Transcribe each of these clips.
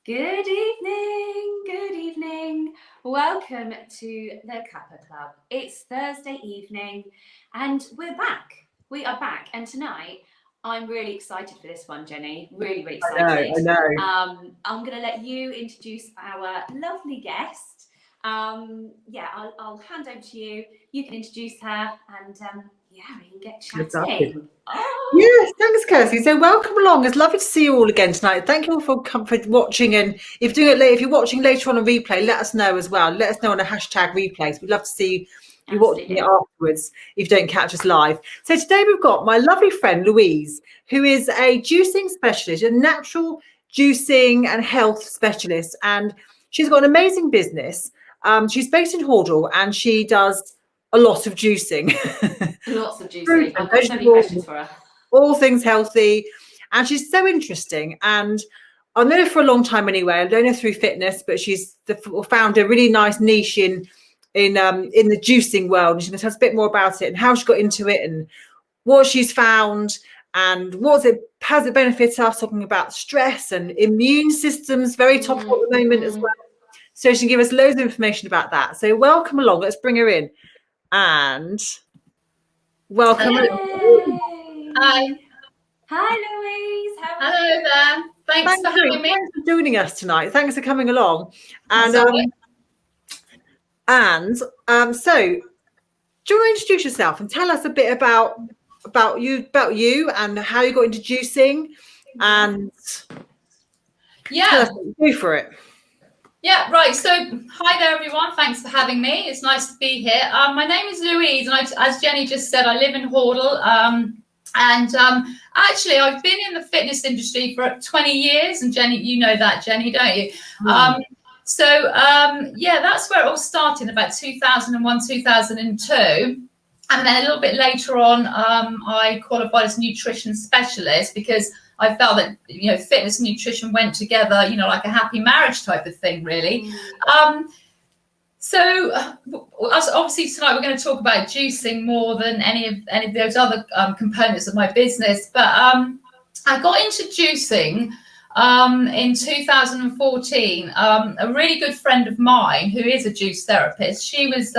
Good evening, good evening. Welcome to the Cuppa Club. It's Thursday evening and we're back. We are back, and tonight I'm really excited for this one, Jenny. Really, really excited. I know. I'm going to let you introduce our lovely guest. I'll hand over to you. You can introduce her and we can get chatting. Yes, thanks, Kirsty. So welcome along. It's lovely to see you all again tonight. Thank you all for watching, and if you're doing it late, if you're watching later on a replay, let us know as well. Let us know on a hashtag replays. We'd love to see you watching it afterwards if you don't catch us live. So today we've got my lovely friend Louise, who is a juicing specialist, a natural juicing and health specialist, and she's got an amazing business. She's based in Hordle and she does a lot of juicing. Lots of juicing. I've got so many questions for her. All things healthy, and she's so interesting. And I've known her for a long time anyway. I known her through fitness, but she's found a really nice niche in the juicing world. And she's going to tell us a bit more about it and how she got into it and what she's found and has it benefits us, talking about stress and immune systems, very topical at the moment as well. So she can give us loads of information about that. So welcome along. Let's bring her in. And welcome. Hi. Hi, Louise. Hello there. Thanks for having me. Thanks for joining us tonight. Thanks for coming along. And so, do you want to introduce yourself and tell us a bit about you and how you got into juicing? And tell us what you do for it. Yeah, right. So, hi there, everyone. Thanks for having me. It's nice to be here. My name is Louise, and as Jenny just said, I live in Hordle. Actually, I've been in the fitness industry for 20 years, and Jenny, you know that, Jenny, don't you? That's where it all started, about 2001, 2002. And then a little bit later on, I qualified as a nutrition specialist because I felt that, fitness and nutrition went together, like a happy marriage type of thing, really. So obviously tonight we're going to talk about juicing more than any of those other components of my business. But I got into juicing in 2014. A really good friend of mine who is a juice therapist, she was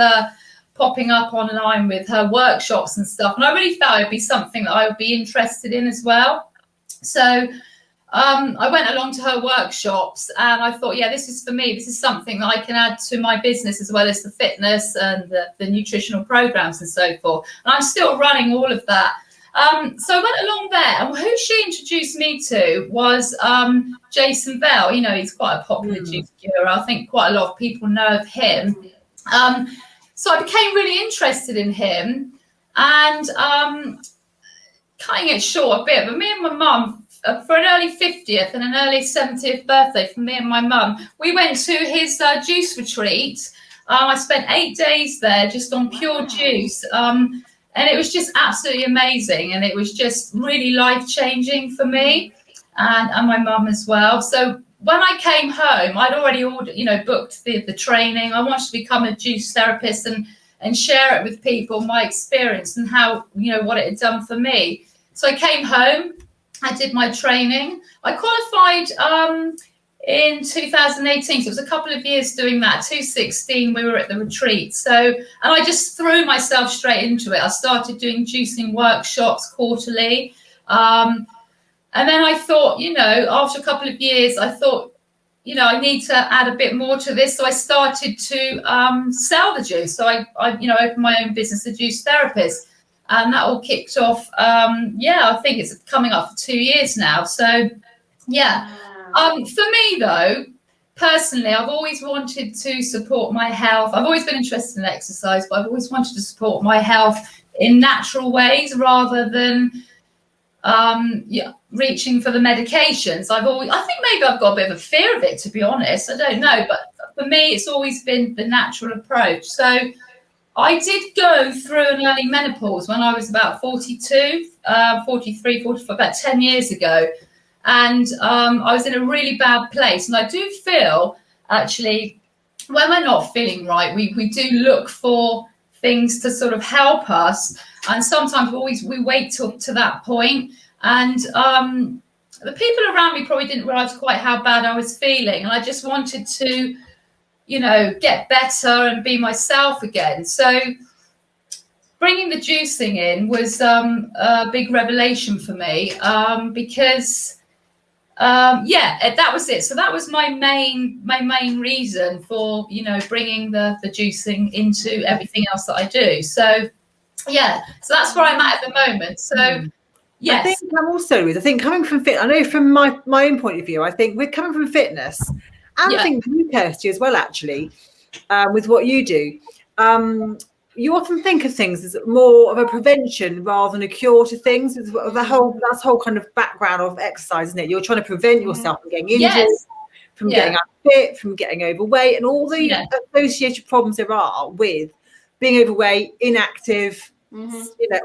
popping up online with her workshops and stuff. And I really felt it'd be something that I would be interested in as well. So I went along to her workshops and I thought, this is for me. This is something that I can add to my business as well as the fitness and the nutritional programs and so forth. And I'm still running all of that. So I went along there, and who she introduced me to was Jason Bell. He's quite a popular juice guru. I think quite a lot of people know of him. So I became really interested in him, and cutting it short a bit, but me and my mum, for an early 50th and an early 70th birthday for me and my mum, we went to his juice retreat. I spent 8 days there just on pure juice. And it was just absolutely amazing. And it was just really life-changing for me and my mum as well. So when I came home, I'd already booked the training. I wanted to become a juice therapist and share it with people, my experience and how, what it had done for me. So I came home. I did my training. I qualified in 2018. So it was a couple of years doing that. 2016, we were at the retreat. And I just threw myself straight into it. I started doing juicing workshops quarterly. And then I thought, after a couple of years, I thought, I need to add a bit more to this. So I started to sell the juice. So I opened my own business, The Juice Therapist. And that all kicked off, I think it's coming up for 2 years now. So, for me, though, personally, I've always wanted to support my health. I've always been interested in exercise, but I've always wanted to support my health in natural ways rather than reaching for the medications. I think maybe I've got a bit of a fear of it, to be honest. I don't know. But for me, it's always been the natural approach. So I did go through an early menopause when I was about 42, 43, 44, about 10 years ago. And I was in a really bad place. And I do feel, actually, when we're not feeling right, we do look for things to sort of help us. And sometimes we wait to that point. And the people around me probably didn't realize quite how bad I was feeling, and I just wanted to, get better and be myself again. So bringing the juicing in was a big revelation for me, because that was it. So that was my main reason for bringing the juicing into everything else that I do. So so that's where I'm at the moment. So yes, I think I'm also, Louise, I think coming from fit, I know from my own point of view, I think we're coming from fitness, and I think you, Kirsty, as well, actually, with what you do. You often think of things as more of a prevention rather than a cure to things. That's whole kind of background of exercise, isn't it? You're trying to prevent yourself from getting injured, from getting unfit, from getting overweight, and all the associated problems there are with being overweight, inactive.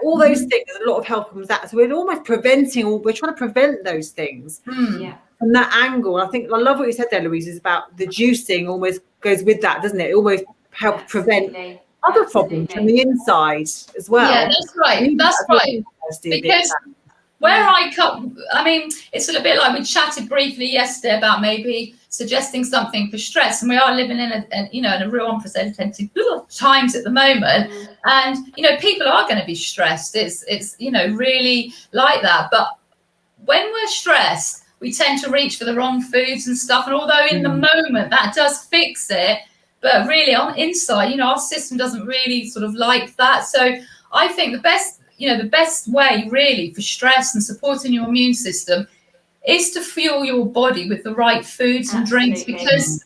All those things. There's a lot of health problems that. So we're almost we're trying to prevent those things from that angle. And I think I love what you said there, Louise, is about the juicing almost goes with that, doesn't it? It almost helps prevent other problems from the inside as well. Yeah, that's right. That's right. Because where I come, I mean, it's a little bit like we chatted briefly yesterday about maybe suggesting something for stress, and we are living in a real unprecedented times at the moment, and people are going to be stressed. It's really like that. But when we're stressed, we tend to reach for the wrong foods and stuff. And although in the moment that does fix it, but really on inside, our system doesn't really sort of like that. So I think the best way really for stress and supporting your immune system is to fuel your body with the right foods and drinks, because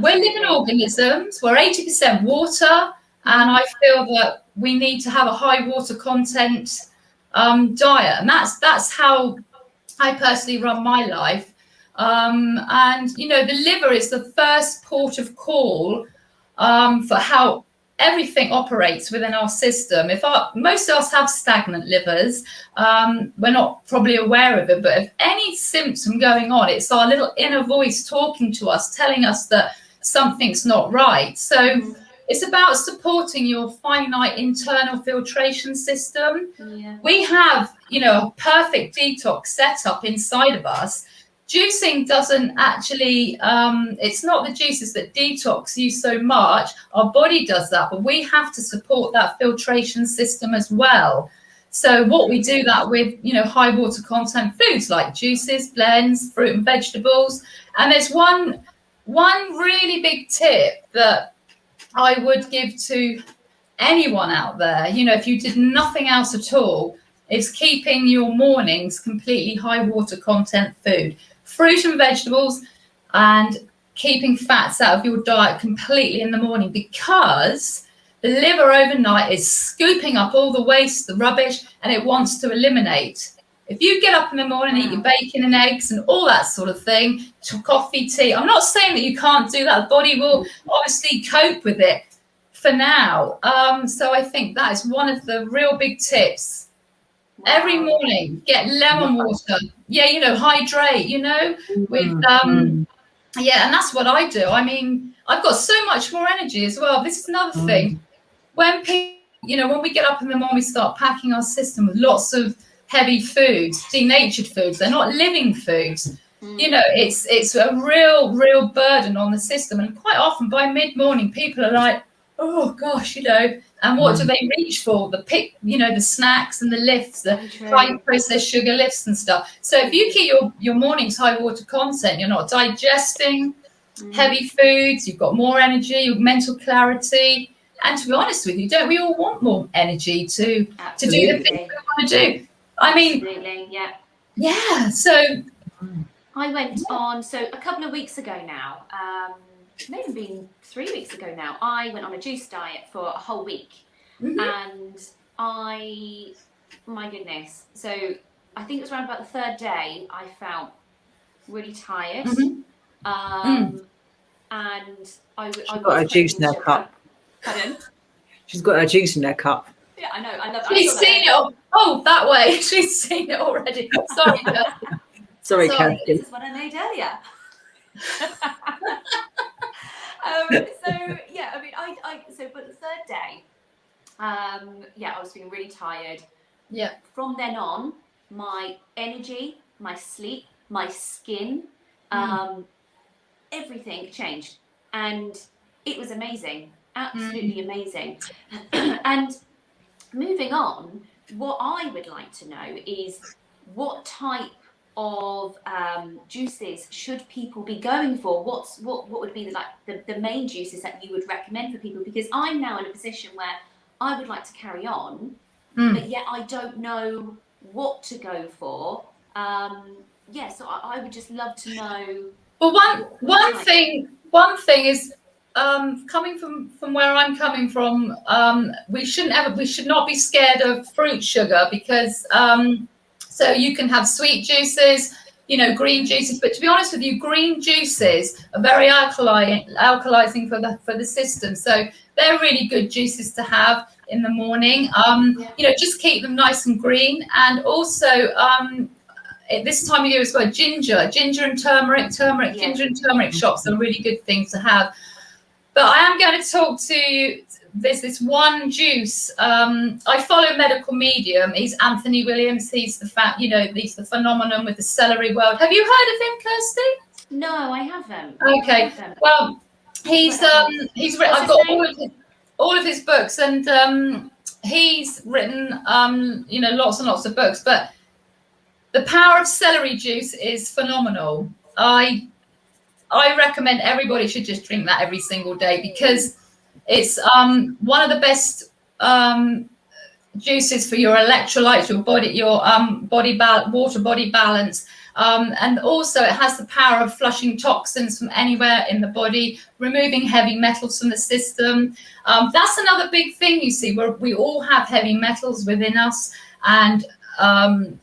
we're living organisms, we're 80% water, and I feel that we need to have a high water content diet, and that's how I personally run my life. And the liver is the first port of call for how everything operates within our system. Most of us have stagnant livers, we're not probably aware of it, but if any symptom going on, it's our little inner voice talking to us, telling us that something's not right. So it's about supporting your finite internal filtration system. We have a perfect detox set up inside of us. Juicing doesn't actually, it's not the juices that detox you so much. Our body does that, but we have to support that filtration system as well. So what we do that with, high water content foods like juices, blends, fruit and vegetables. And there's one really big tip that I would give to anyone out there, if you did nothing else at all, it's keeping your mornings completely high water content food. Fruit and vegetables, and keeping fats out of your diet completely in the morning, because the liver overnight is scooping up all the waste, the rubbish, and it wants to eliminate. If you get up in the morning, eat your bacon and eggs and all that sort of thing, coffee, tea, I'm not saying that you can't do that. The body will obviously cope with it for now. So I think that is one of the real big tips. Every morning, get lemon water. Hydrate, with and that's what I do. I mean, I've got so much more energy as well. This is another thing. When people, when we get up in the morning, we start packing our system with lots of heavy foods, denatured foods. They're not living foods. It's a real burden on the system. And quite often by mid-morning, people are like, oh gosh, and what do they reach for? The snacks and the lifts, the high processed sugar lifts and stuff. So if you keep your mornings high water content, you're not digesting heavy foods, you've got more energy, your mental clarity. And to be honest with you, don't we all want more energy to do the things we want to do? I mean, so I went on, a couple of weeks ago now, maybe been 3 weeks ago now, I went on a juice diet for a whole week. And my goodness, so I think it was around about the third day I felt really tired. And She's got her juice in her cup. Pardon? She's got her juice in her cup. Yeah, I know. She's seen it. Oh, that way. She's seen it already. Sorry, Kirsty. Sorry, Kirsty. This is what I made earlier. So for the third day, I was feeling really tired. Yeah. From then on, my energy, my sleep, my skin, everything changed, and it was amazing, absolutely amazing. And moving on, what I would like to know is what type of juices should people be going for? What would be the main juices that you would recommend for people? Because I'm now in a position where I would like to carry on, but yet I don't know what to go for. So I would just love to know. Well, one thing is, coming from where I'm coming from, we should not be scared of fruit sugar, because so you can have sweet juices, green juices, but to be honest with you, green juices are very alkalizing for the system. So they're really good juices to have in the morning. Just keep them nice and green, and also at this time of year as well, ginger and turmeric, ginger and turmeric shots are really good things to have. But I am going to talk to you. There's this one juice. I follow medical medium. He's Anthony Williams. He's he's the phenomenon with the celery world. Have you heard of him, Kirsty? No, I haven't. Okay. Well, he's written. I've got all of his books, and he's written lots and lots of books. But the power of celery juice is phenomenal. I recommend everybody should just drink that every single day, because it's one of the best juices for your electrolytes, your water body balance, and also it has the power of flushing toxins from anywhere in the body, removing heavy metals from the system. That's another big thing, you see, where we all have heavy metals within us, and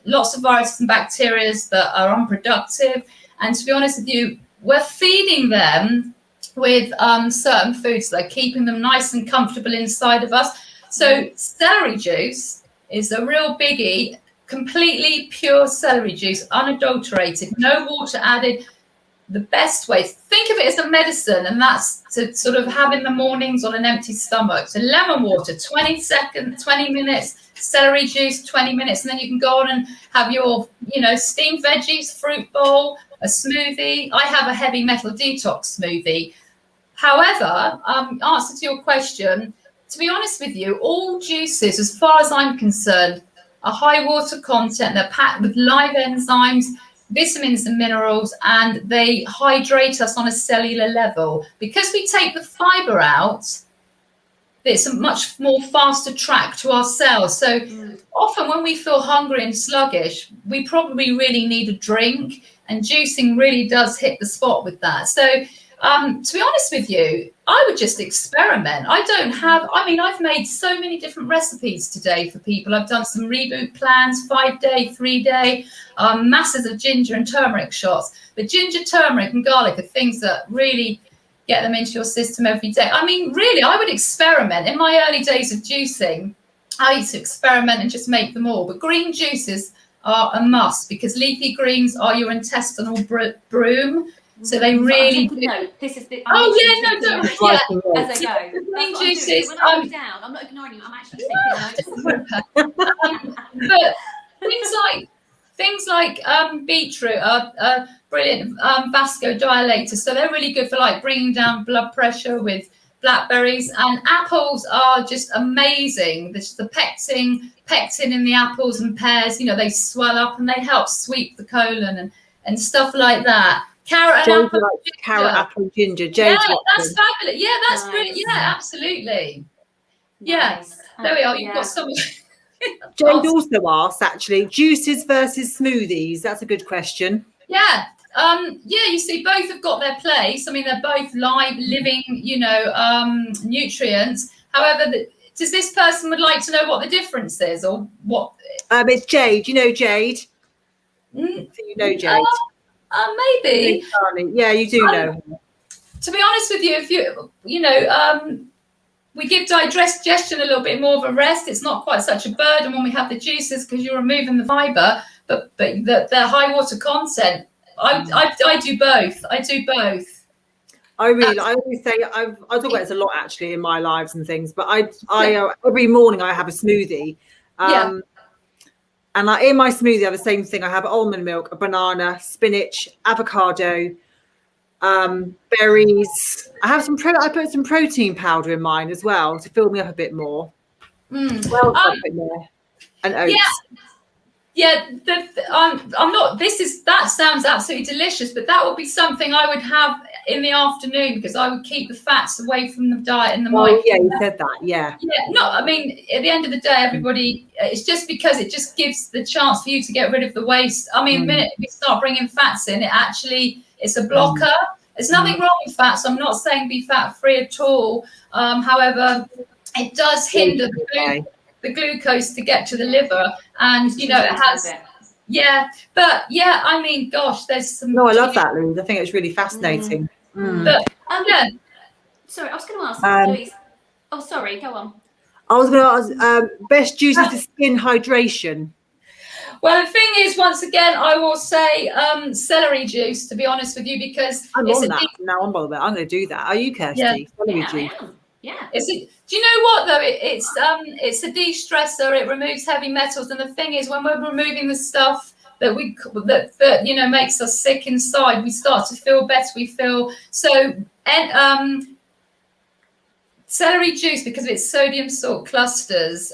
lots of viruses and bacteria that are unproductive. And to be honest with you, we're feeding them with certain foods that are keeping them nice and comfortable inside of us. So celery juice is a real biggie. Completely pure celery juice, unadulterated, no water added. The best way, think of it as a medicine, and that's to sort of have in the mornings on an empty stomach. So lemon water, 20 minutes, celery juice, 20 minutes, and then you can go on and have your, steamed veggies, fruit bowl, a smoothie. I have a heavy metal detox smoothie. However, answer to your question, to be honest with you, all juices, as far as I'm concerned, are high water content. They're packed with live enzymes, vitamins and minerals, and they hydrate us on a cellular level. Because we take the fiber out, it's a much more faster track to our cells. So often when we feel hungry and sluggish, we probably really need a drink, and juicing really does hit the spot with that. So to be honest with you, I would just experiment. I've made so many different recipes today for people. I've done some reboot plans, 5-day, 3-day, masses of ginger and turmeric shots. But ginger, turmeric and garlic are things that really get them into your system every day. Really, I would experiment. In my early days of juicing, I used to experiment and just make them all. But green juices are a must, because leafy greens are your intestinal broom. So they really do. No, this is the. As I go. Green juices. When I look down, I'm not ignoring you. I'm actually taking notes. But things like beetroot are brilliant vasodilators. So they're really good for bringing down blood pressure with blackberries, and apples are just amazing. The pectin in the apples and pears, they swell up and they help sweep the colon and stuff like that. Carrot and apple. Carrot, apple, ginger. That's fabulous. Yeah, that's brilliant. Yeah, absolutely. Nice. Yeah, there we are. You've got some. Jade also asked, actually, juices versus smoothies. That's a good question. Yeah. You see, both have got their place. They're both live, living, nutrients. However, does this person would like to know what the difference is, or what? It's Jade. You know Jade? Jade. Maybe. Yeah, you do know. To be honest with you, if we give digestion a little bit more of a rest. It's not quite such a burden when we have the juices, because you're removing the fibre, but the high water content. I do both. I always say I talk about this a lot actually in my lives and things, but I every morning I have a smoothie. And in my smoothie, I have the same thing. I have almond milk, a banana, spinach, avocado, berries. I have I put some protein powder in mine as well to fill me up a bit more. Well, I put in there. And oats. Yeah, I'm not. That sounds absolutely delicious, but that would be something I would have in the afternoon because I would keep the fats away from the diet in the morning. Oh, yeah, you said that. Yeah. Yeah. No, I mean, at the end of the day, everybody. It's just because it just gives the chance for you to get rid of the waste. I mean, the minute we start bringing fats in, it's a blocker. There's nothing wrong with fats. I'm not saying be fat free at all. However, it does hinder the glucose to get to the liver, and it has. Yeah, but I mean, gosh, there's some. No, I love that, Louise. I think it's really fascinating. But, sorry, I was going to ask Louise. Oh, sorry, go on. I was going to ask best juices for skin hydration. Well, the thing is, once again, I will say celery juice, to be honest with you, because I'm on that. Now I'm on that. I'm going to do that. Are you, Kirsty? Yeah. Celery juice. Yeah. Do you know what though? It's a de-stressor. It removes heavy metals, and the thing is, when we're removing the stuff that makes us sick inside, we start to feel better. We feel so. And celery juice, because of its sodium salt clusters,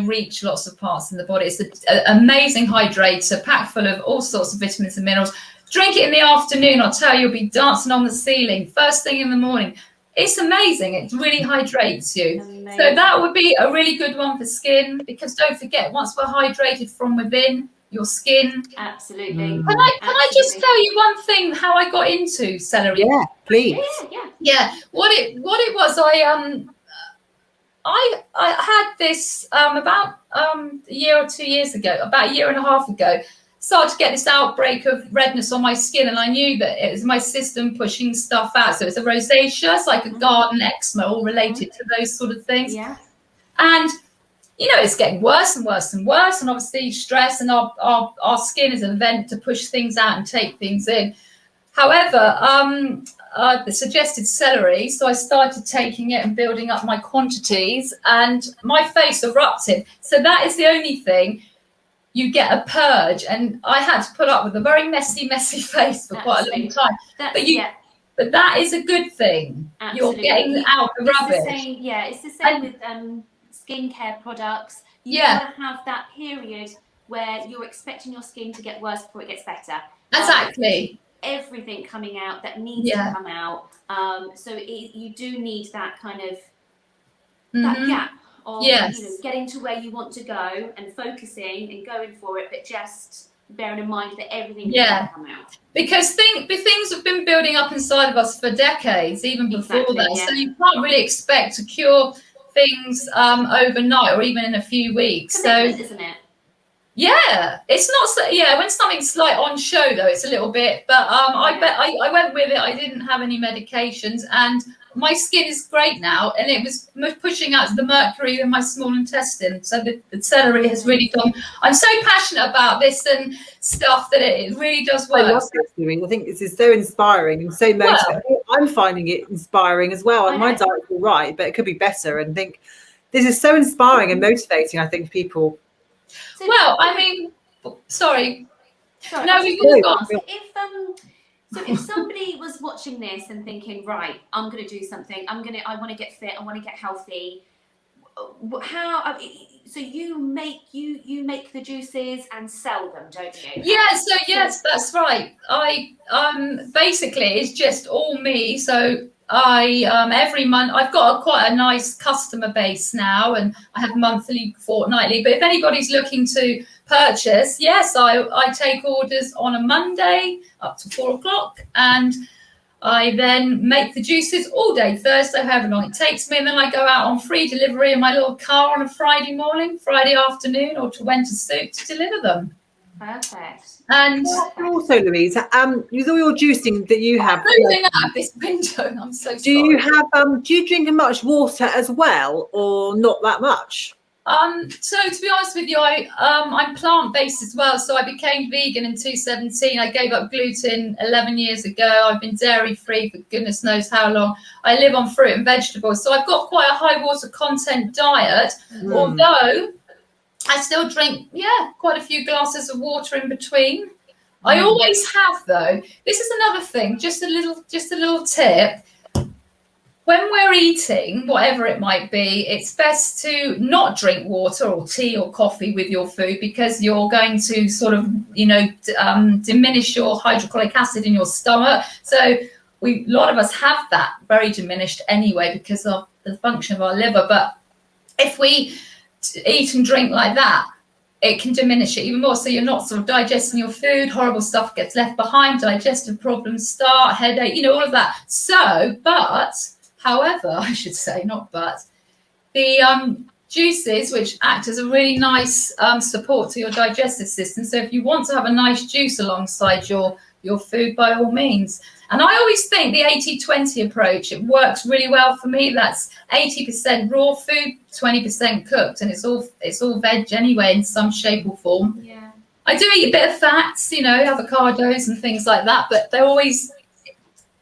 reach lots of parts in the body. It's an amazing hydrator, packed full of all sorts of vitamins and minerals. Drink it in the afternoon. I'll tell you, you'll be dancing on the ceiling first thing in the morning. It's amazing. It really hydrates you. Amazing. So that would be a really good one for skin, because don't forget, once we're hydrated from within, your skin. Absolutely. Can I just tell you one thing, how I got into celery? Yeah, please. Yeah. What it was, I had this about a year or 2 years ago, about a year and a half ago, started to get this outbreak of redness on my skin, and I knew that it was my system pushing stuff out. So it's a rosacea, it's like a garden eczema, all related to those sort of things. Yeah. And it's getting worse and worse and worse, and obviously stress, and our skin is an vent to push things out and take things in. However, they suggested celery, so I started taking it and building up my quantities, and my face erupted. So that is the only thing. You get a purge, and I had to put up with a very messy face for quite a long time. But that is a good thing. Absolutely. You're getting out the rubbish. It's the same with skincare products. You want to have that period where you're expecting your skin to get worse before it gets better. Exactly. Everything coming out that needs to come out. So you do need that kind of that gap of getting to where you want to go and focusing and going for it, but just bearing in mind that everything can come out. Because things have been building up inside of us for decades, even before that. Yeah. So you can't really expect to cure things overnight or even in a few weeks. Commitment, isn't it? Yeah, it's not so. Yeah, when something's like on show though, it's a little bit. But I went with it. I didn't have any medications, and my skin is great now. And it was pushing out the mercury in my small intestine. So the celery has really gone. I'm so passionate about this and stuff that it really does work. I love this, Louise. I think this is so inspiring and so motivating. I'm finding it inspiring as well. And my diet's all right, but it could be better. And think this is so inspiring and motivating. I think for people. So sorry. No, we've got. If somebody was watching this and thinking, right, I'm going to do something. I want to get fit. I want to get healthy. How? So you make the juices and sell them, don't you? Yeah. So yes, that's right. I basically it's just all me. So I every month I've got quite a nice customer base now, and I have monthly, fortnightly. But if anybody's looking to purchase, yes, I take orders on a Monday up to 4 o'clock, and I then make the juices all day Thursday, however long it takes me, and then I go out on free delivery in my little car on a Friday morning, Friday afternoon, or to when to suit to deliver them. Perfect. And also, Louise, with all your juicing that you have, I'm moving out of this window. I'm so sorry. Do you drink much water as well, or not that much? So to be honest with you, I'm plant-based as well. So I became vegan in 2017. I gave up gluten 11 years ago. I've been dairy-free for goodness knows how long. I live on fruit and vegetables. So I've got quite a high water content diet, although I still drink, quite a few glasses of water in between. I always have, though. This is another thing, just a little tip. When we're eating, whatever it might be, it's best to not drink water or tea or coffee with your food, because you're going to sort of, diminish your hydrochloric acid in your stomach. So a lot of us have that very diminished anyway because of the function of our liver. But if we eat and drink like that, it can diminish it even more. So you're not sort of digesting your food, horrible stuff gets left behind, digestive problems start, headache, all of that. So, however, I should say, not but, the juices, which act as a really nice support to your digestive system. So if you want to have a nice juice alongside your food, by all means. And I always think the 80-20 approach, it works really well for me. That's 80% raw food, 20% cooked, and it's all veg anyway in some shape or form. Yeah. I do eat a bit of fats, avocados and things like that, but they're always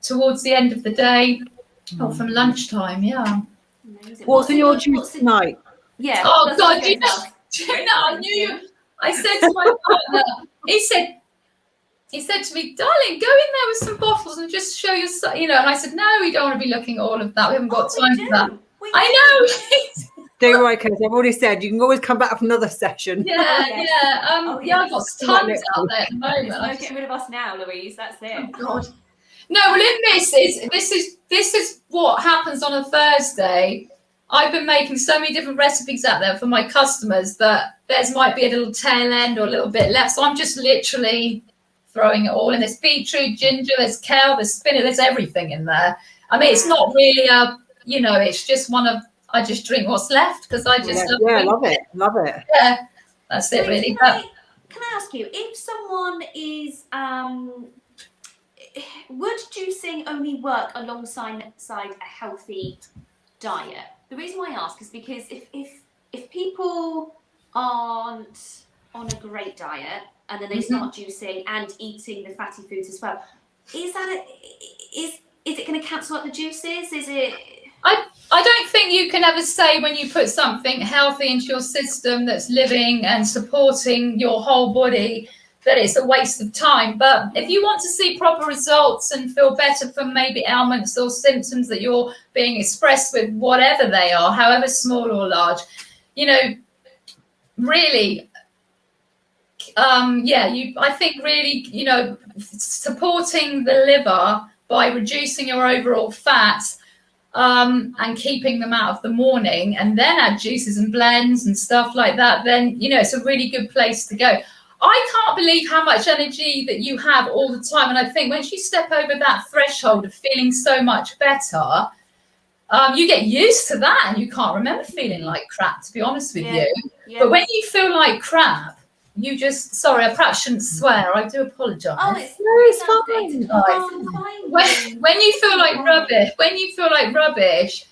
towards the end of the day or from lunchtime. Yeah. Amazing. What's in your juice tonight? Yeah. Oh God, do you know? I knew you. I said to my partner, he said to me, darling, go in there with some bottles and just show your, and I said, no, we don't want to be looking at all of that. We haven't got time for that. I know. Don't worry, because I've already said you can always come back for another session. Yeah. I've got tons out there at the moment. No getting rid of us now, Louise. That's it. Oh God. No, well, in this is what happens on a Thursday. I've been making so many different recipes out there for my customers that theirs might be a little tail end or a little bit left. So I'm just literally throwing it all in. There's beetroot, ginger, there's kale, there's spinach, there's everything in there. I mean, it's not really it's just I just drink what's left because I just love it. Yeah, that's it really. Can I ask you, if someone is would juicing only work alongside a healthy diet? The reason why I ask is because if people aren't on a great diet and then they start juicing and eating the fatty foods as well, is it going to cancel out the juices? Is it? I don't think you can ever say when you put something healthy into your system that's living and supporting your whole body that it's a waste of time. But if you want to see proper results and feel better from maybe ailments or symptoms that you're being expressed with, whatever they are, however small or large, really, I think really, supporting the liver by reducing your overall fat and keeping them out of the morning, and then add juices and blends and stuff like that, then, it's a really good place to go. I can't believe how much energy that you have all the time. And I think once you step over that threshold of feeling so much better, you get used to that and you can't remember feeling like crap, to be honest with you. Yeah. But when you feel like crap, you just, sorry, I perhaps shouldn't swear. I do apologise. Oh, it's fine. When you feel like rubbish,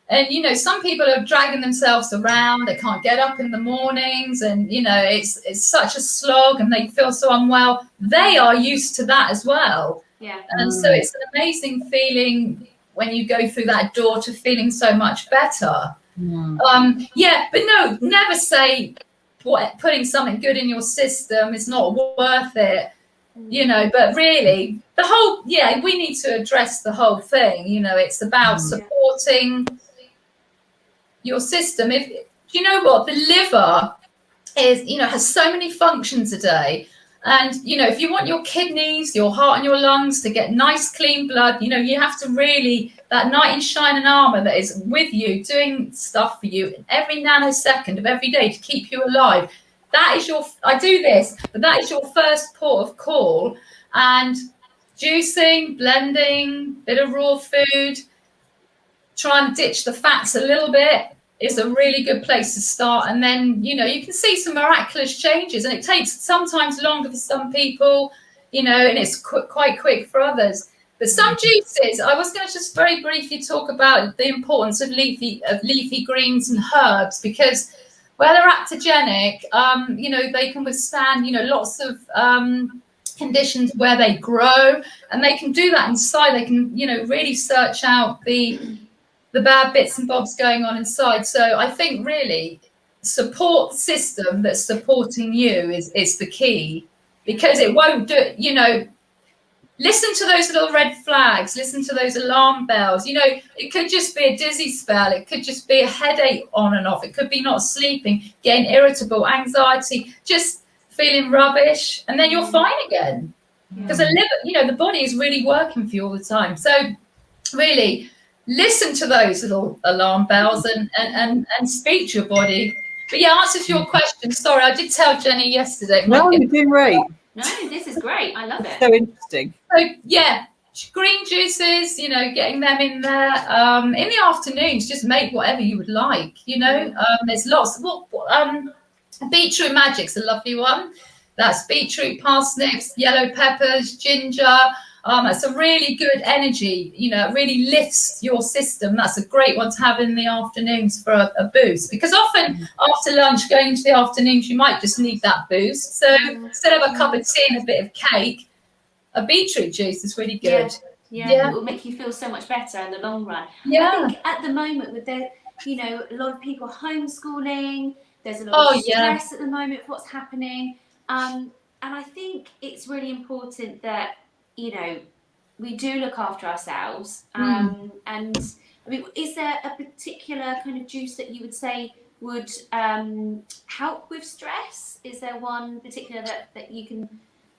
and some people are dragging themselves around, they can't get up in the mornings, and it's such a slog and they feel so unwell. They are used to that as well. Yeah. And so it's an amazing feeling when you go through that door to feeling so much better. But no, never say putting something good in your system is not worth it. But really the whole, we need to address the whole thing. It's about supporting your system. If you know what, the liver is, has so many functions a day, and if you want your kidneys, your heart and your lungs to get nice clean blood, you have to really, that knight in shining armor that is with you doing stuff for you every nanosecond of every day to keep you alive, that is I do this, but that is your first port of call. And juicing, blending, bit of raw food, try and ditch the fats a little bit, is a really good place to start. And then, you can see some miraculous changes, and it takes sometimes longer for some people, and it's quite quick for others. But some juices, I was going to just very briefly talk about the importance of leafy greens and herbs, because where they're aptogenic, they can withstand, lots of conditions where they grow, and they can do that inside. They can, really search out the bad bits and bobs going on inside. So I think really support system that's supporting you is the key, because it won't do, you know, listen to those little red flags, listen to those alarm bells. You know, it could just be a dizzy spell, it could just be a headache on and off, it could be not sleeping, getting irritable, anxiety, just feeling rubbish, and then you're fine again. Because the liver, you know, the body is really working for you all the time. So really listen to those little alarm bells and speak to your body. But yeah, answer to your question. Sorry, I did tell Jenny yesterday. No, you're doing great. No, this is great. I love it. So interesting. So yeah, green juices, you know, getting them in there. In the afternoons, just make whatever you would like. You know, there's lots. Beetroot magic's a lovely one. That's beetroot, parsnips, yellow peppers, ginger. It's a really good energy, you know, it really lifts your system. That's a great one to have in the afternoons for a boost, because often after lunch, going into the afternoons, you might just need that boost. So instead of a cup of tea and a bit of cake, a beetroot juice is really good. Yeah, it will make you feel so much better in the long run. Yeah. I think at the moment with the, you know, a lot of people homeschooling, there's a lot of stress at the moment for what's happening. And I think it's really important that, you know, we do look after ourselves. And I mean, is there a particular kind of juice that you would say would help with stress? Is there one particular that you can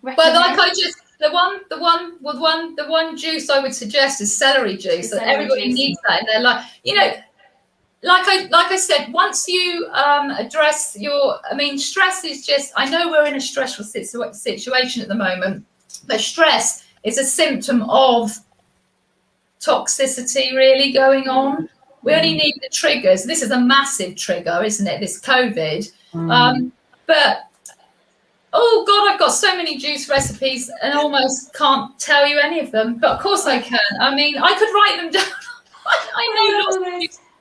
recommend? Well, like the one juice I would suggest is celery juice. That everybody needs that in their life. You know, like I said, once you address stress is just, I know we're in a stressful situation at the moment, but stress is a symptom of toxicity really going on. We only need the triggers. This is a massive trigger, isn't it? This COVID. But oh God, I've got so many juice recipes and almost can't tell you any of them. But of course I can. I mean, I could write them down.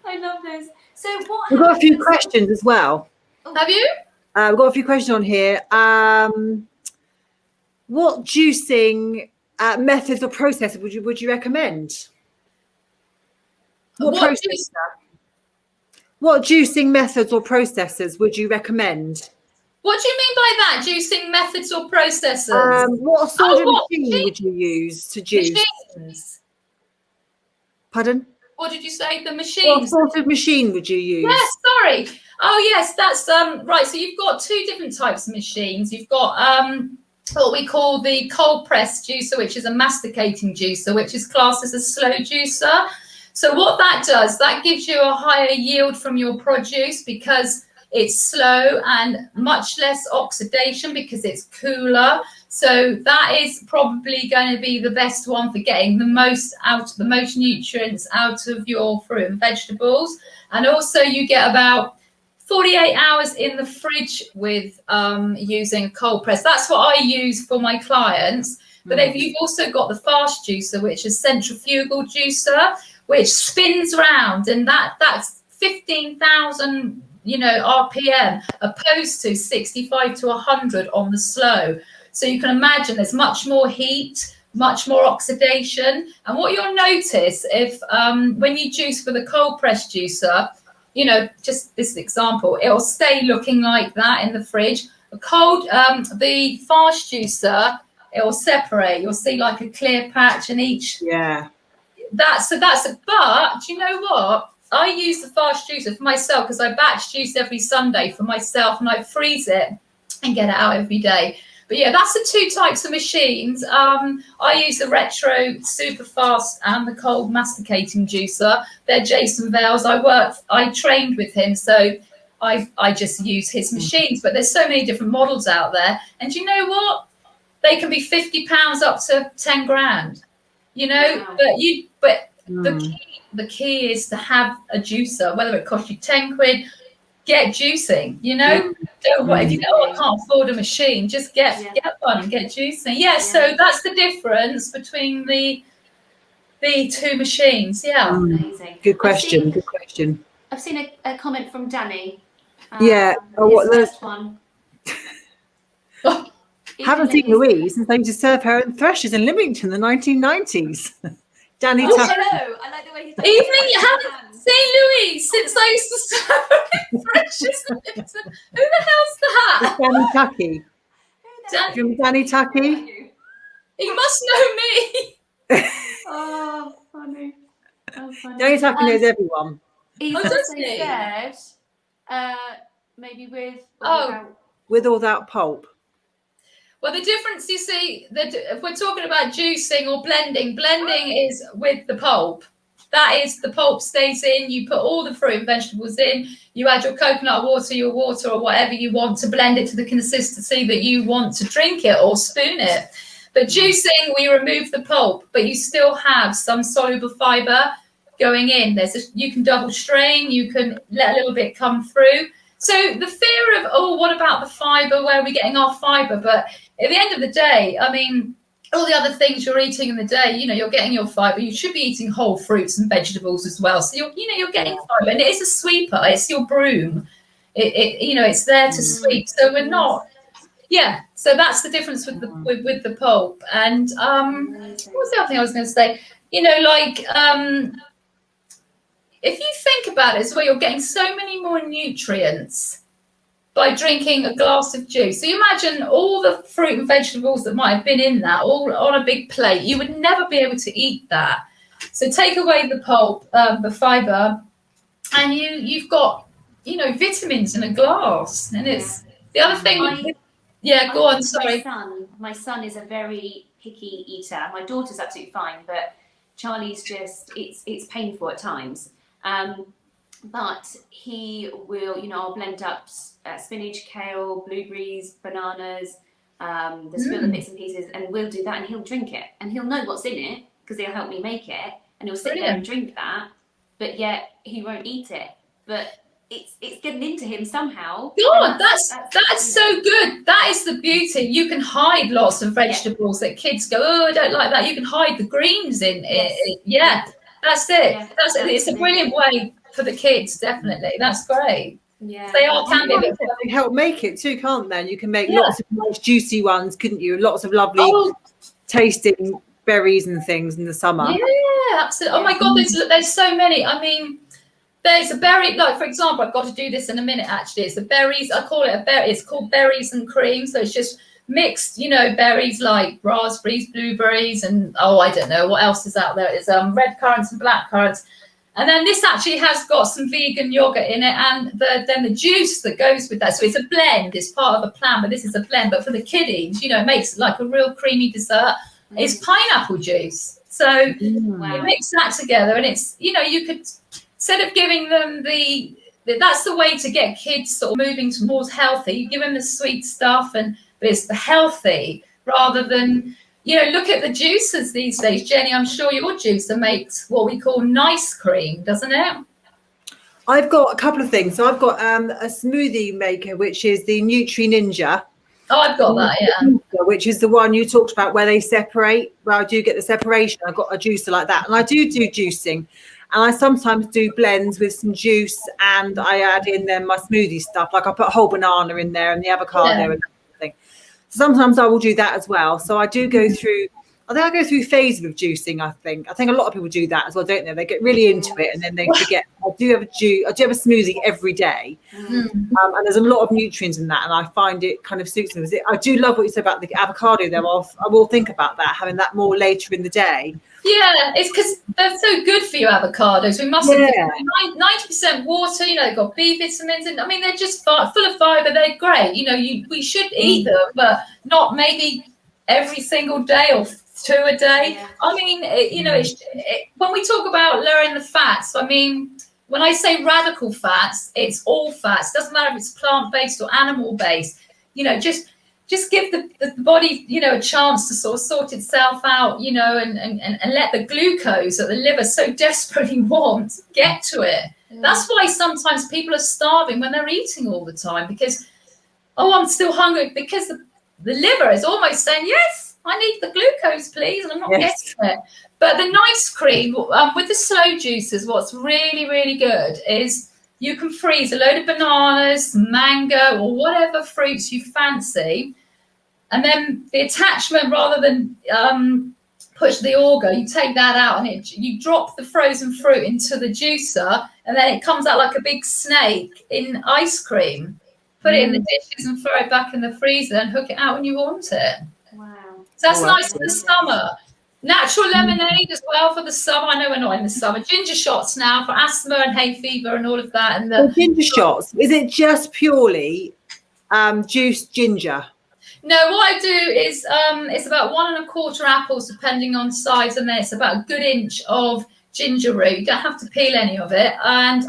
I love this. So what? We've got a few questions as well. Have you? We've got a few questions on here. What juicing methods or processes would you recommend? What juicing methods or processes would you recommend? What do you mean by that? Juicing methods or processes? What sort of machine would you use to juice? Machines. Pardon? What did you say? The machines. What sort of machine would you use? Yes, sorry. Oh yes, that's right. So you've got two different types of machines. You've got what we call the cold press juicer, which is a masticating juicer, which is classed as a slow juicer. So what that does, that gives you a higher yield from your produce because it's slow and much less oxidation because it's cooler. So that is probably going to be the best one for getting the most nutrients out of your fruit and vegetables. And also you get about 48 hours in the fridge with using a cold press. That's what I use for my clients. But if you've also got the fast juicer, which is centrifugal juicer, which spins round, and that's 15,000 RPM, opposed to 65 to 100 on the slow. So you can imagine there's much more heat, much more oxidation. And what you'll notice if when you juice with a cold press juicer, just this example, it'll stay looking like that in the fridge. The fast juicer, it will separate. You'll see like a clear patch in each. Yeah. But do you know what? I use the fast juicer for myself because I batch juice every Sunday for myself and I freeze it and get it out every day. But yeah, that's the two types of machines. I use the retro super fast and the cold masticating juicer. They're Jason Vale's. I trained with him, so I just use his machines. But there's so many different models out there, and you know what? They can be £50 up to 10 grand. Wow. But the key is to have a juicer, whether it costs you 10 quid. Get juicing, if you I can't afford a machine, just get one and get juicing. So that's the difference between the two machines. Amazing. Good question. I've seen a comment from Danny. What the first one? Haven't seen Louise since they used to serve her in Threshers in Lymington in the 1990s. Danny hello. I like the way he's Evening, See, Louise, since I used to serve fresh, isn't it? Who the hell's that? Danny Tucky. Dan- Do you remember Danny Tucky? He must know me. Oh, funny. Oh, funny. Danny Tucky knows everyone. He's Oh, also does he? said, maybe with or Oh. without. With all that pulp. Well, the difference, you see, that if we're talking about juicing or blending is with the pulp. That is, the pulp stays in, you put all the fruit and vegetables in, you add your coconut water, your water, or whatever you want to blend it to the consistency that you want to drink it or spoon it. But juicing, we remove the pulp, but you still have some soluble fibre going in. You can double strain, you can let a little bit come through. So the fear of, oh, what about the fibre? Where are we getting our fibre? But at the end of the day, I mean, all the other things you're eating in the day, you're getting your fibre. You should be eating whole fruits and vegetables as well. So you're getting fibre, and it is a sweeper. It's your broom. It's there to sweep. So we're not. Yeah. So that's the difference with the pulp. And what was the other thing I was going to say? If you think about it as well, you're getting so many more nutrients by drinking a glass of juice. So you imagine all the fruit and vegetables that might have been in that, all on a big plate. You would never be able to eat that. So take away the pulp, the fibre, and you've got, vitamins in a glass. And it's the other thing. Go on, sorry. My son is a very picky eater. My daughter's absolutely fine, but Charlie's just, it's painful at times. But he will, I'll blend up spinach, kale, blueberries, bananas, there's other bits and pieces, and we'll do that, and he'll drink it, and he'll know what's in it because he'll help me make it, and he'll sit there and drink that, but yet he won't eat it. But it's getting into him somehow. God, that's so good. That is the beauty. You can hide lots of vegetables that kids go, oh, I don't like that. You can hide the greens in it. Yeah, that's it. Yeah, it's a brilliant way for the kids, definitely. That's great. Yeah, they all can be. They help make it too, can't they? And you can make lots of nice juicy ones, couldn't you? Lots of lovely tasting berries and things in the summer. Yeah, absolutely. Oh my God, there's so many. I mean, there's a berry, like for example, I've got to do this in a minute actually. It's the berries, I call it a berry, it's called berries and cream. So it's just mixed, berries like raspberries, blueberries, and I don't know what else is out there. It's red currants and black currants. And then this actually has got some vegan yogurt in it, and then the juice that goes with that. So it's a blend, it's part of a plan, but this is a blend. But for the kiddies, it makes like a real creamy dessert. It's pineapple juice. So you mix that together, and it's, you could, instead of giving them that's the way to get kids sort of moving towards healthy. You give them the sweet stuff, but it's the healthy rather than, look at the juicers these days. Jenny, I'm sure your juicer makes what we call nice cream, doesn't it? I've got a couple of things. So I've got a smoothie maker, which is the Nutri Ninja. Oh, I've got that, yeah. Which is the one you talked about where they separate. Well, I do get the separation. I've got a juicer like that. And I do juicing. And I sometimes do blends with some juice, and I add in then my smoothie stuff. Like I put a whole banana in there and the avocado and everything. Sometimes I will do that as well. So I do go through, I think I go through phases of juicing, I think. I think a lot of people do that as well, don't they? They get really into it and then they forget. I do have a smoothie every day. And there's a lot of nutrients in that, and I find it kind of suits me. I do love what you said about the avocado though. I will think about that, having that more later in the day. Yeah, it's because they're so good for you, avocados. We must have 90% water, they've got B vitamins, and I mean, they're just full of fibre. They're great. We should eat them, but not maybe every single day or 2 a day. Yeah. I mean, when we talk about lowering the fats, I mean, when I say radical fats, it's all fats. Doesn't matter if it's plant-based or animal-based. Just give the body, a chance to sort of sort itself out, and let the glucose that the liver so desperately wants get to it. That's why sometimes people are starving when they're eating all the time because, I'm still hungry, because the liver is almost saying, yes, I need the glucose, please, and I'm not getting it. But the nice cream with the slow juicers, what's really, really good is you can freeze a load of bananas, mango, or whatever fruits you fancy. And then the attachment, rather than push the auger, you take that out and you drop the frozen fruit into the juicer, and then it comes out like a big snake in ice cream. Put it in the dishes and throw it back in the freezer and hook it out when you want it. Wow. So that's nice that's in the summer. Natural lemonade as well for the summer. I know we're not in the summer. Ginger shots now for asthma and hay fever and all of that. And the ginger shots, is it just purely juiced ginger? No, what I do is it's about 1 1/4 apples, depending on size, and then it's about a good inch of ginger root. You don't have to peel any of it, and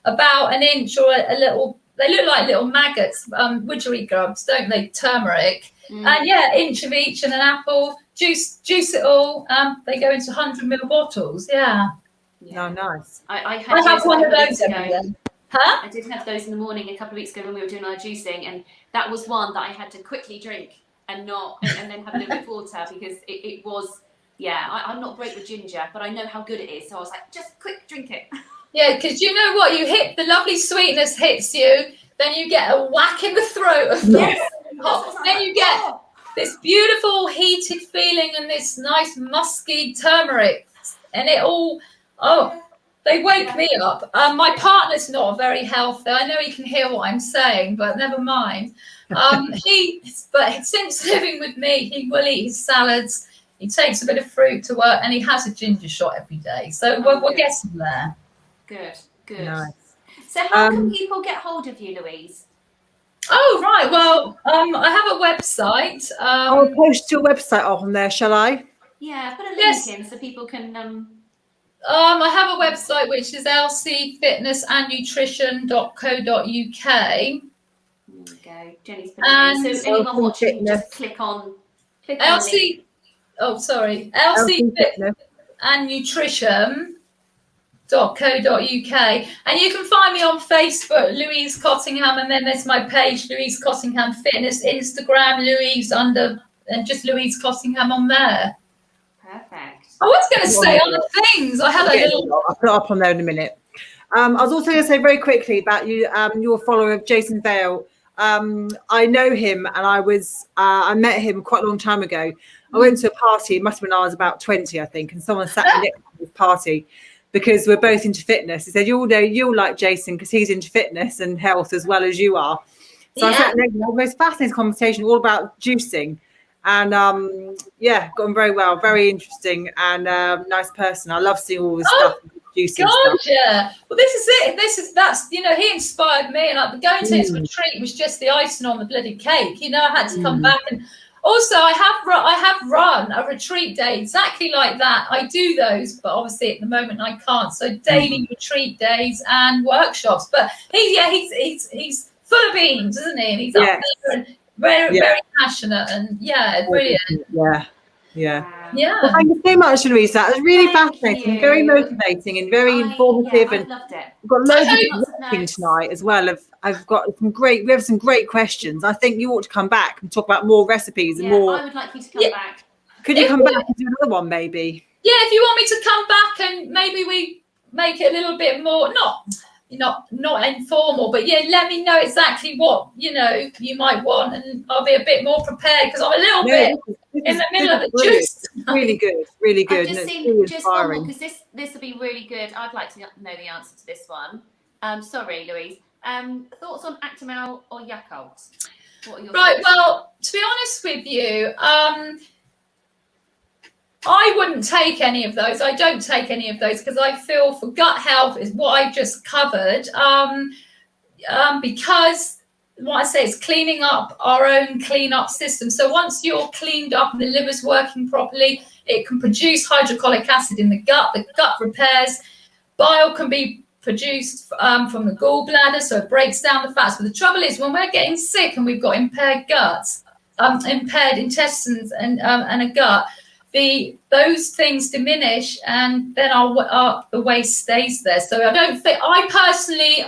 about an inch or a little. They look like little maggots, widgery grubs, don't they? Turmeric, and yeah, inch of each, and an apple. Juice it all. They go into 100ml bottles. Yeah. Oh, nice. I have one of those every day. Huh? I did have those in the morning a couple of weeks ago when we were doing our juicing, and that was one that I had to quickly drink and then have a little bit of water, because it was, I'm not great with ginger, but I know how good it is, so I was like, just quick, drink it. Yeah, because you know what, you hit the lovely sweetness hits you, then you get a whack in the throat of then you get this beautiful heated feeling and this nice musky turmeric, and it all they wake me up. My partner's not very healthy. I know he can hear what I'm saying, but never mind. But since living with me, he will eat his salads. He takes a bit of fruit to work, and he has a ginger shot every day. So we're getting there. Good. Nice. So how can people get hold of you, Louise? Oh, right. Well, I have a website. I'll post your website on there, shall I? Yeah, put a link in so people can... I have a website which is lcfitnessandnutrition.co.uk. There we go. Jenny's put it in. So anyone watching, just click on LC. Oh, sorry. lcfitnessandnutrition.co.uk, and you can find me on Facebook, Louise Cottingham, and then there's my page, Louise Cottingham Fitness, Instagram, Louise and just Louise Cottingham on there. Perfect. I was going to say other things. I had a little. I'll put it up on there in a minute. I was also going to say very quickly about you. You're a follower of Jason Vale. I know him, and I met him quite a long time ago. I went to a party. It must have been I was about 20, I think, and someone sat me next to this party because we're both into fitness. He said, "You'll like Jason because he's into fitness and health as well as you are." So I sat next to him. The most fascinating conversation, all about juicing. And got on very well, very interesting, and nice person. I love seeing all this stuff, juicing stuff. Yeah. Well, this is it. That's he inspired me, and going to his retreat was just the icing on the bloody cake. I had to come back, and also I have run a retreat day exactly like that. I do those, but obviously at the moment I can't. So daily retreat days and workshops. But he's full of beans, isn't he? And he's up there and very passionate, and brilliant. Well, thank you so much, Louise. That was really fascinating, very motivating, and very informative. And loved it. We've got loads of working tonight as well. We have some great questions. I think you ought to come back and talk about more recipes and more. I would like you to come back. Could you come back and do another one, maybe? Yeah, if you want me to come back, and maybe we make it a little bit more not informal, but let me know exactly what you might want, and I'll be a bit more prepared because I'm a little bit in the middle of the juice. Really good. I've just seen just one more, because this will be really good. I'd like to know the answer to this one. Sorry, Louise. Thoughts on Actimel or Yakult? What are your thoughts? Well, to be honest with you, I wouldn't take any of those. I don't take any of those because I feel for gut health is what I just covered. Because what I say is cleaning up our own clean-up system. So once you're cleaned up and the liver's working properly, it can produce hydrochloric acid in the gut. The gut repairs. Bile can be produced from the gallbladder, so it breaks down the fats. But the trouble is, when we're getting sick and we've got impaired guts, impaired intestines and a gut, those things diminish, and then the waste stays there. So I don't think, I personally,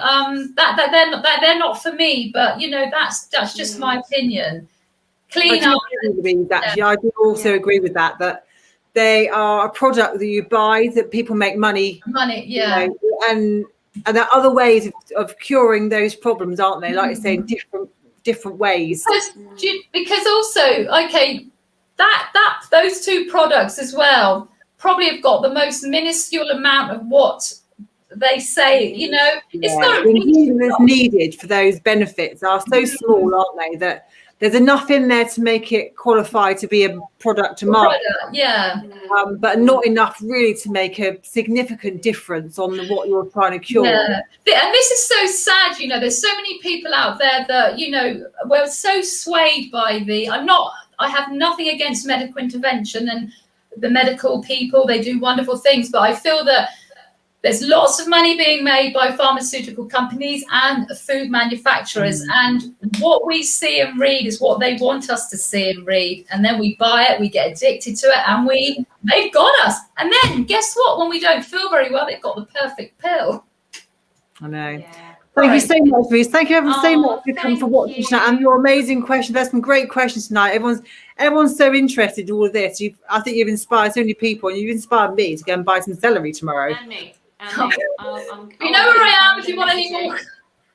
they're not for me. But that's just my opinion. Clean up. I do also agree with that. That they are a product that you buy that people make money. And there are other ways of curing those problems, aren't they? Like I say, in different ways. Because also, those two products as well probably have got the most minuscule amount of what they say, you know. It's not the ingredients needed for those benefits are so small, aren't they, that there's enough in there to make it qualify to be a product to market. Yeah. But not enough really to make a significant difference on what you're trying to cure. Yeah. And this is so sad, you know. There's so many people out there that, you know, we're so swayed by I have nothing against medical intervention and the medical people. They do wonderful things, but I feel that there's lots of money being made by pharmaceutical companies and food manufacturers. And what we see and read is what they want us to see and read. And then we buy it, we get addicted to it, and they've got us. And then guess what? When we don't feel very well, they've got the perfect pill. I know. Yeah. Thank you so much, Louise. Thank you ever so much for watching tonight and your amazing questions. There's some great questions tonight. Everyone's so interested in all of this. I think you've inspired so many people, and you've inspired me to go and buy some celery tomorrow. And me. You know where I am if you want any more.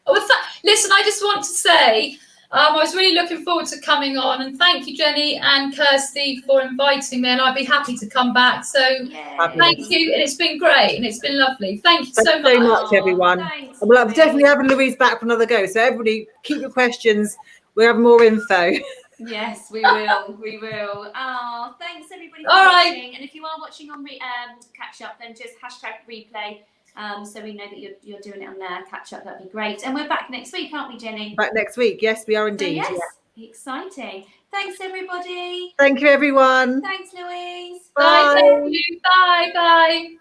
Listen, I just want to say I was really looking forward to coming on, and thank you, Jenny and Kirsty, for inviting me, and I'd be happy to come back. So thank you, and it's been great, and it's been lovely. Thank you so much, everyone. Thanks, we'll definitely have Louise back for another go. So everybody, keep your questions. We'll have more info. Yes, we will. We will. Oh, thanks everybody for watching. And if you are watching on catch up, then just #replay. So we know that you're doing it on there. Catch up, that'd be great. And we're back next week, aren't we, Jenny? Back next week. Yes, we are indeed. So yes, exciting. Thanks everybody. Thank you, everyone. Thanks, Louise. Bye. Thank you. Bye.